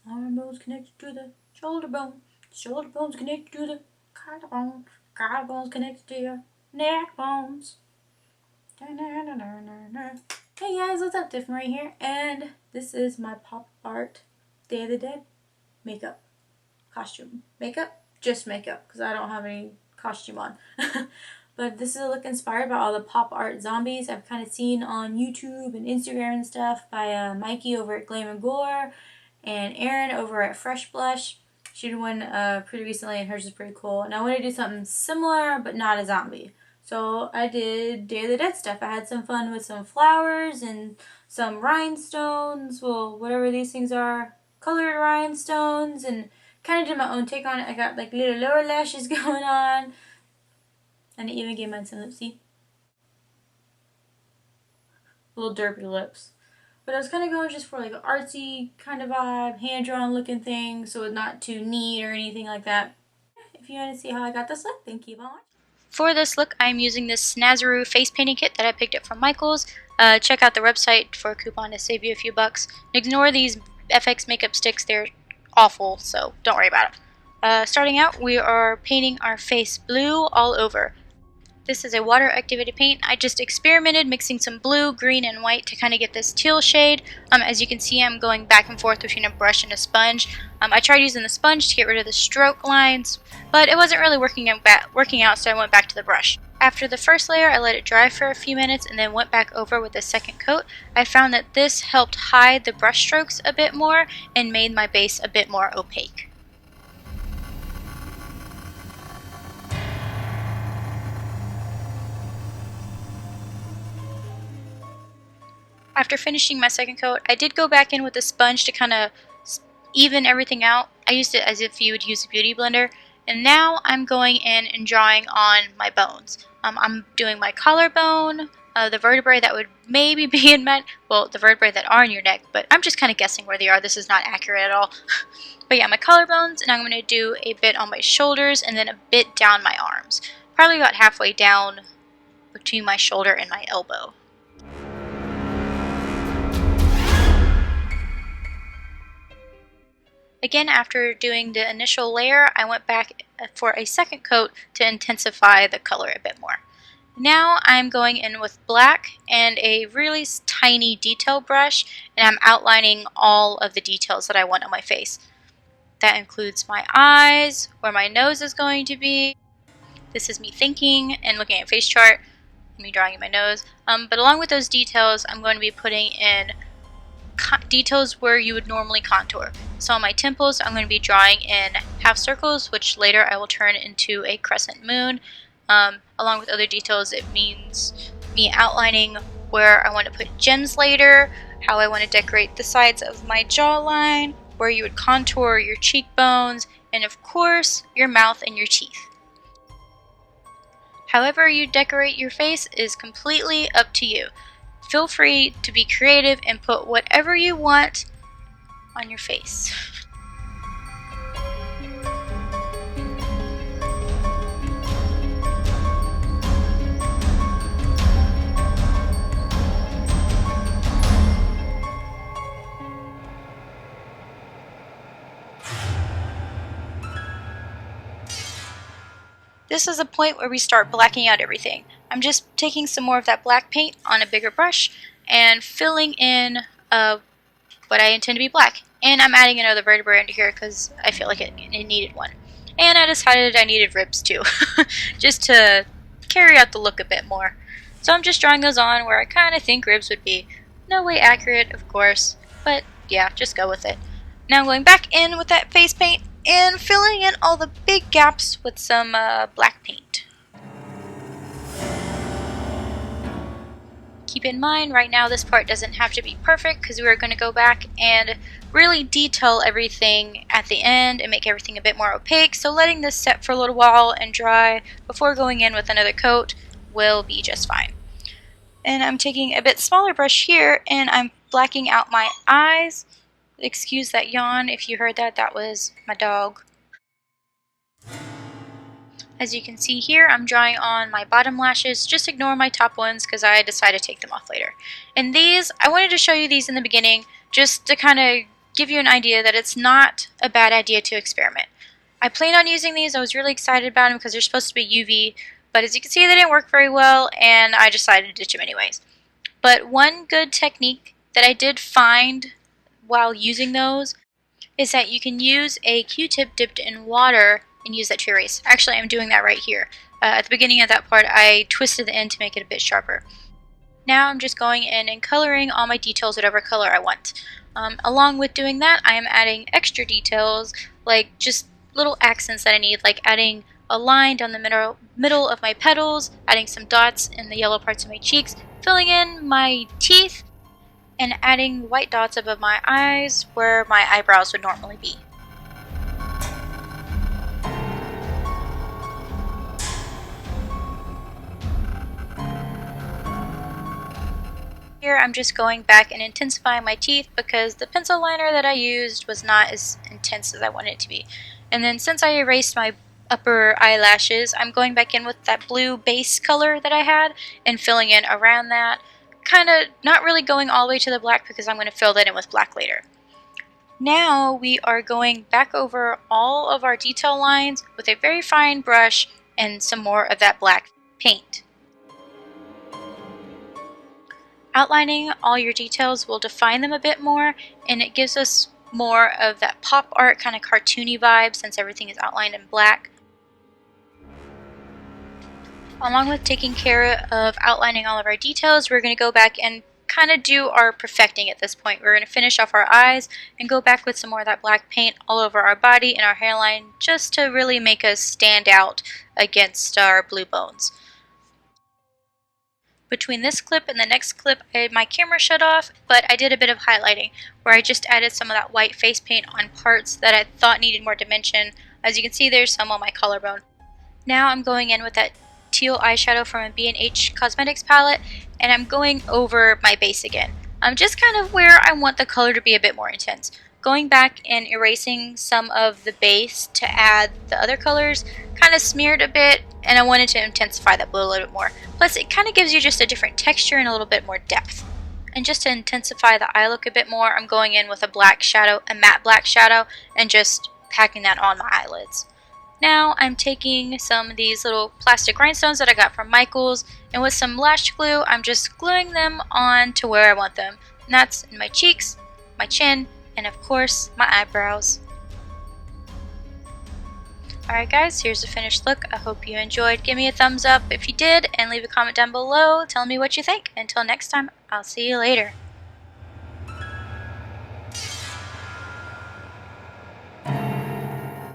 Arm bone's connected to the shoulder bone. Shoulder bone's connected to the collarbone. Collarbone's connected to your neck bones. Hey guys, what's up? TiffMarie here, and this is my pop art Day of the Dead makeup costume. Makeup? Just makeup, because I don't have any costume on. But this is a look inspired by all the pop art zombies I've kind of seen on YouTube and Instagram and stuff by Mikey over at Glam and Gore and Erin over at Fresh Blush. She did one pretty recently, and hers is pretty cool. And I want to do something similar, but not a zombie. So I did Day of the Dead stuff. I had some fun with some flowers and some rhinestones, well, whatever these things are, colored rhinestones, and kind of did my own take on it. I got like little lower lashes going on, and I even gave mine some lips, see? Little derpy lips. But I was kind of going just for like an artsy kind of vibe, hand-drawn looking thing, so it's not too neat or anything like that. If you want to see how I got this look, then keep on watching. For this look, I'm using this Snazaroo face painting kit that I picked up from Michael's. Check out the website for a coupon to save you a few bucks. Ignore these FX makeup sticks, they're awful, so don't worry about it. Starting out, we are painting our face blue all over. This is a water activated paint. I just experimented mixing some blue, green, and white to kind of get this teal shade. As you can see, I'm going back and forth between a brush and a sponge. I tried using the sponge to get rid of the stroke lines, but it wasn't really working out, so I went back to the brush. After the first layer, I let it dry for a few minutes and then went back over with the second coat. I found that this helped hide the brush strokes a bit more and made my base a bit more opaque. After finishing my second coat, I did go back in with a sponge to kind of even everything out. I used it as if you would use a beauty blender. And now I'm going in and drawing on my bones. I'm doing my collarbone, the vertebrae that would maybe be in my, well, the vertebrae that are in your neck, but I'm just kind of guessing where they are. This is not accurate at all. But yeah, my collarbones, and I'm going to do a bit on my shoulders and then a bit down my arms. Probably about halfway down between my shoulder and my elbow. Again, after doing the initial layer, I went back for a second coat to intensify the color a bit more. Now I'm going in with black and a really tiny detail brush, and I'm outlining all of the details that I want on my face. That includes my eyes, where my nose is going to be. This is me thinking and looking at face chart, me drawing in my nose. But along with those details, I'm going to be putting in details where you would normally contour. So on my temples, I'm going to be drawing in half circles, which later I will turn into a crescent moon. Along with other details, it means me outlining where I want to put gems later, how I want to decorate the sides of my jawline, where you would contour your cheekbones, and of course, your mouth and your teeth. However you decorate your face is completely up to you. Feel free to be creative and put whatever you want on your face. This is a point where we start blacking out everything. I'm just taking some more of that black paint on a bigger brush and filling in what I intend to be black. And I'm adding another vertebrae under here because I feel like it needed one. And I decided I needed ribs too, just to carry out the look a bit more. So I'm just drawing those on where I kind of think ribs would be. No way accurate, of course, but yeah, just go with it. Now I'm going back in with that face paint and filling in all the big gaps with some black paint. Keep in mind, right now this part doesn't have to be perfect because we are going to go back and really detail everything at the end and make everything a bit more opaque, so letting this set for a little while and dry before going in with another coat will be just fine. And I'm taking a bit smaller brush here and I'm blacking out my eyes. Excuse that yawn if you heard that, that was my dog. As you can see here, I'm drawing on my bottom lashes. Just ignore my top ones because I decided to take them off later. And these, I wanted to show you these in the beginning just to kind of give you an idea that it's not a bad idea to experiment. I planned on using these. I was really excited about them because they're supposed to be UV, but as you can see, they didn't work very well, and I decided to ditch them anyways. But one good technique that I did find while using those is that you can use a Q-tip dipped in water and use that to erase. Actually, I'm doing that right here. At the beginning of that part, I twisted the end to make it a bit sharper. Now I'm just going in and coloring all my details whatever color I want. Along with doing that, I am adding extra details, like just little accents that I need, like adding a line down the middle of my petals, adding some dots in the yellow parts of my cheeks, filling in my teeth, and adding white dots above my eyes where my eyebrows would normally be. Here I'm just going back and intensifying my teeth because the pencil liner that I used was not as intense as I wanted it to be. And then since I erased my upper eyelashes, I'm going back in with that blue base color that I had and filling in around that. Kind of not really going all the way to the black because I'm going to fill that in with black later. Now we are going back over all of our detail lines with a very fine brush and some more of that black paint. Outlining all your details will define them a bit more, and it gives us more of that pop art kind of cartoony vibe since everything is outlined in black. Along with taking care of outlining all of our details, we're going to go back and kind of do our perfecting at this point. We're going to finish off our eyes and go back with some more of that black paint all over our body and our hairline just to really make us stand out against our blue bones. Between this clip and the next clip, my camera shut off, but I did a bit of highlighting where I just added some of that white face paint on parts that I thought needed more dimension. As you can see, there's some on my collarbone. Now I'm going in with that teal eyeshadow from a B&H Cosmetics palette, and I'm going over my base again. I'm just kind of where I want the color to be a bit more intense. Going back and erasing some of the base to add the other colors kind of smeared a bit, and I wanted to intensify that blue a little bit more. Plus, it kind of gives you just a different texture and a little bit more depth. And just to intensify the eye look a bit more, I'm going in with a black shadow, a matte black shadow, and just packing that on my eyelids. Now I'm taking some of these little plastic rhinestones that I got from Michael's, and with some lash glue, I'm just gluing them on to where I want them. And that's in my cheeks, my chin, and of course, my eyebrows. Alright guys, here's the finished look. I hope you enjoyed. Give me a thumbs up if you did, and leave a comment down below telling me what you think. Until next time, I'll see you later.